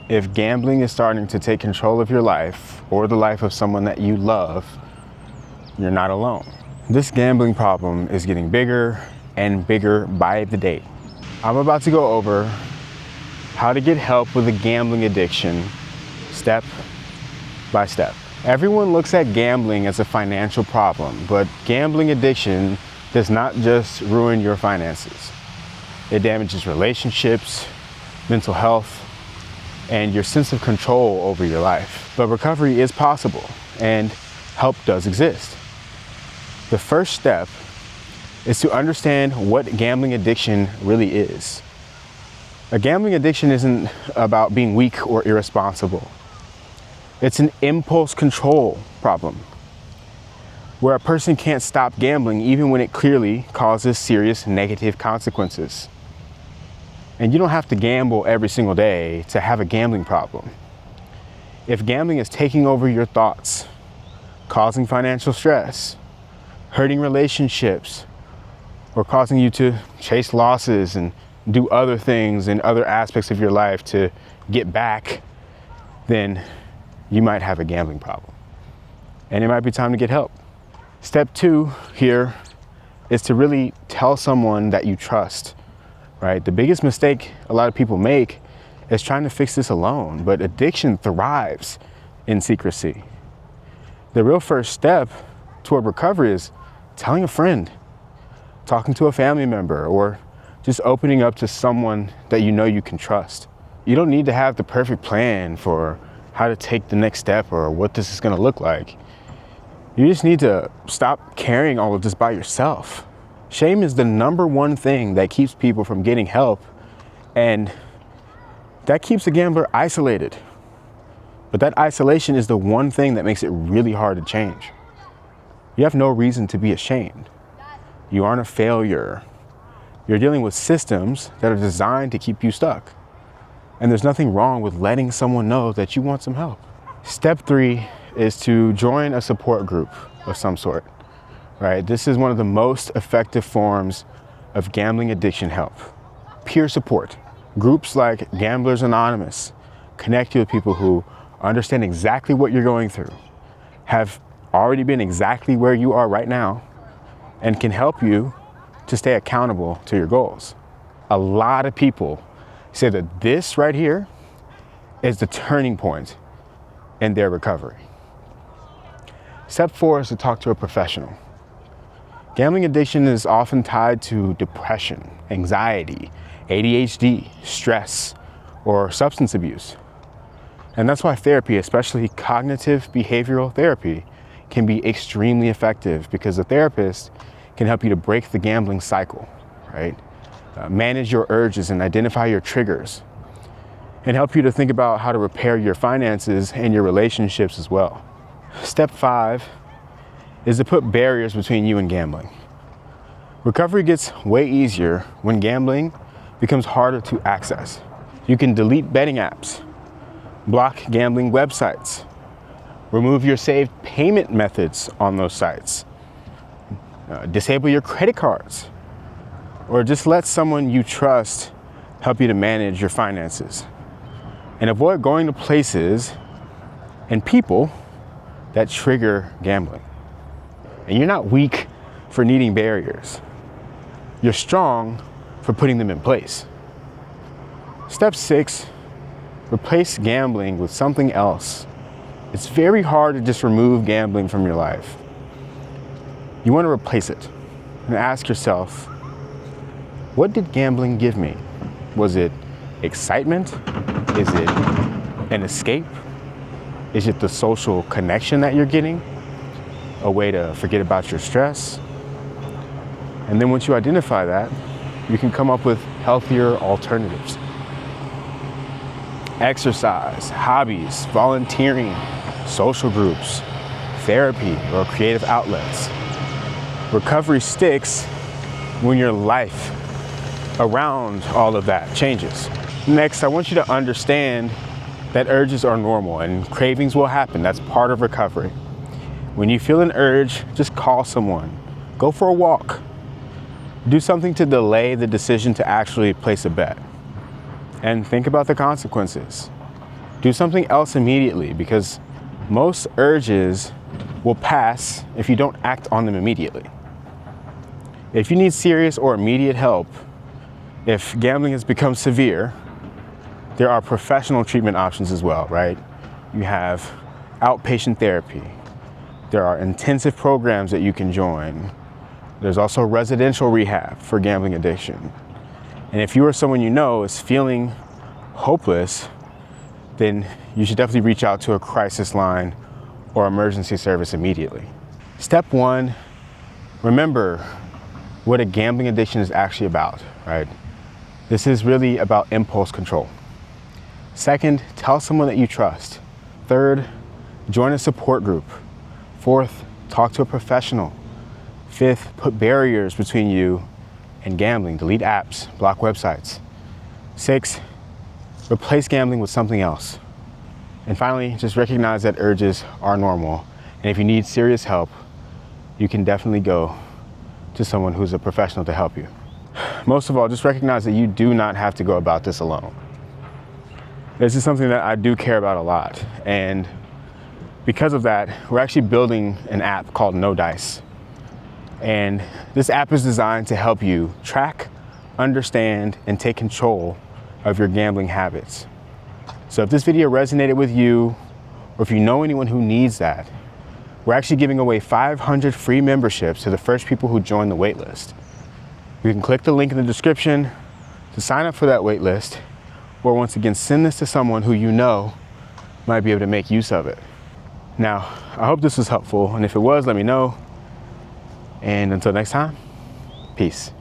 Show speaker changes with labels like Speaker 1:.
Speaker 1: If gambling is starting to take control of your life or the life of someone that you love, you're not alone. This gambling problem is getting bigger and bigger by the day. I'm about to go over how to get help with a gambling addiction step by step. Everyone looks at gambling as a financial problem, but gambling addiction does not just ruin your finances. It damages relationships, mental health, and your sense of control over your life. But recovery is possible, and help does exist. The first step is to understand what gambling addiction really is. A gambling addiction isn't about being weak or irresponsible. It's an impulse control problem, where a person can't stop gambling even when it clearly causes serious negative consequences. And you don't have to gamble every single day to have a gambling problem. If gambling is taking over your thoughts, causing financial stress, hurting relationships, or causing you to chase losses and do other things in other aspects of your life to get back, then you might have a gambling problem. And it might be time to get help. Step 2 here is to really tell someone that you trust, right? The biggest mistake a lot of people make is trying to fix this alone, but addiction thrives in secrecy. The real first step toward recovery is telling a friend, talking to a family member, or just opening up to someone that you know you can trust. You don't need to have the perfect plan for how to take the next step or what this is going to look like. You just need to stop carrying all of this by yourself. Shame is the number one thing that keeps people from getting help, and that keeps a gambler isolated. But that isolation is the one thing that makes it really hard to change. You have no reason to be ashamed. You aren't a failure. You're dealing with systems that are designed to keep you stuck. And there's nothing wrong with letting someone know that you want some help. Step 3 is to join a support group of some sort, right? This is one of the most effective forms of gambling addiction help. Peer support. Groups like Gamblers Anonymous connect you with people who understand exactly what you're going through, have already been exactly where you are right now, and can help you to stay accountable to your goals. A lot of people say that this right here is the turning point in their recovery. Step 4 is to talk to a professional. Gambling addiction is often tied to depression, anxiety, ADHD, stress, or substance abuse. And that's why therapy, especially cognitive behavioral therapy, can be extremely effective, because a therapist can help you to break the gambling cycle, right? Manage your urges and identify your triggers, and help you to think about how to repair your finances and your relationships as well. Step 5 is to put barriers between you and gambling. Recovery gets way easier when gambling becomes harder to access. You can delete betting apps, block gambling websites, remove your saved payment methods on those sites, disable your credit cards, or just let someone you trust help you to manage your finances. And avoid going to places and people that trigger gambling. And you're not weak for needing barriers. You're strong for putting them in place. Step 6, replace gambling with something else. It's very hard to just remove gambling from your life. You want to replace it and ask yourself, what did gambling give me? Was it excitement? Is it an escape? Is it the social connection that you're getting? A way to forget about your stress? And then once you identify that, you can come up with healthier alternatives. Exercise, hobbies, volunteering, social groups, therapy, or creative outlets. Recovery sticks when your life around all of that changes. Next, I want you to understand that urges are normal and cravings will happen. That's part of recovery. When you feel an urge, just call someone. Go for a walk. Do something to delay the decision to actually place a bet. And think about the consequences. Do something else immediately, because most urges will pass if you don't act on them immediately. If you need serious or immediate help, if gambling has become severe, there are professional treatment options as well, right? You have outpatient therapy. There are intensive programs that you can join. There's also residential rehab for gambling addiction. And if you or someone you know is feeling hopeless, then you should definitely reach out to a crisis line or emergency service immediately. Step one, remember what a gambling addiction is actually about, right? This is really about impulse control. Second, tell someone that you trust. Third, join a support group. Fourth, talk to a professional. Fifth, put barriers between you and gambling. Delete apps, block websites. Six, replace gambling with something else. And finally, just recognize that urges are normal. And if you need serious help, you can definitely go to someone who's a professional to help you. Most of all, just recognize that you do not have to go about this alone. This is something that I do care about a lot. And because of that, we're actually building an app called No Dice. And this app is designed to help you track, understand, and take control of your gambling habits. So if this video resonated with you, or if you know anyone who needs that, we're actually giving away 500 free memberships to the first people who join the waitlist. You can click the link in the description to sign up for that waitlist, or once again, send this to someone who you know might be able to make use of it. Now, I hope this was helpful, and if it was, let me know. And until next time, peace.